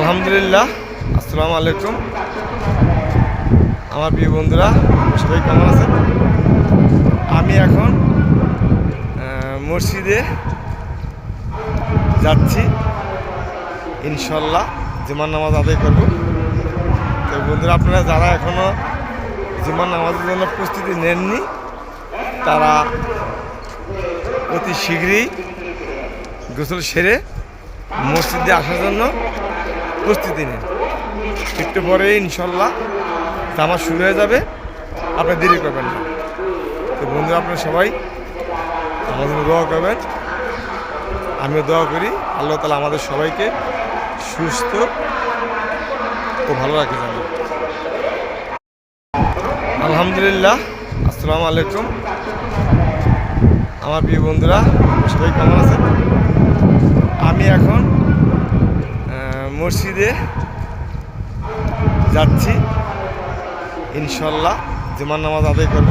আলহামদুলিল্লাহ, আসসালামু আলাইকুম। আমার প্রিয় বন্ধুরা, সবাই কেমন আছেন? আমি এখন মসজিদে যাচ্ছি, ইনশাল্লাহ জুমার নামাজ আদায় করব। তো বন্ধুরা, আপনারা যারা এখনও জুমার নামাজের জন্য প্রস্তুতি নেননি, তারা অতি শীঘ্রই গোসল সেরে মসজিদে আসার জন্য প্রস্তুতি নিন। একটু পরে ইনশাল্লাহ নামাজ শুরু হয়ে যাবে, আপনি দেরি করবেন না। তো বন্ধুরা, আপনারা সবাই আমার জন্য দোয়া করবেন, আমিও দোয়া করি আল্লাহ তাআলা আমাদের সবাইকে সুস্থ ও ভালো রাখে যাবে। আলহামদুলিল্লাহ, আসসালামু আলাইকুম। আমার প্রিয় বন্ধুরা, সবাই কেমন আছেন? আমি এখন মসজিদে যাচ্ছি, ইনশাল্লাহ জুমার নামাজ আদায় করব।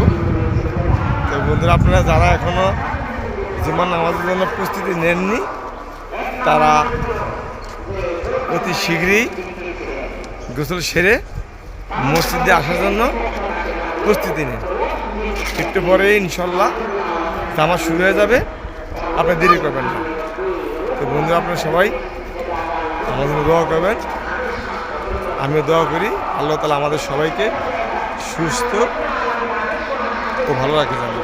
তো বন্ধুরা, আপনারা যারা এখনও জুমার নামাজের জন্য প্রস্তুতি নেননি, তারা অতি শীঘ্রই গোসল সেরে মসজিদে আসার জন্য প্রস্তুতি নিন। একটু পরে ইনশাল্লাহ নামাজ শুরু হয়ে যাবে, আপনি দেরি করবেন না। তো বন্ধুরা, আপনারা সবাই আমার জন্য দোয়া করবেন, আমিও দোয়া করি আল্লাহ তাআলা আমাদের সবাইকে সুস্থ ও ভালো রাখে যাবে।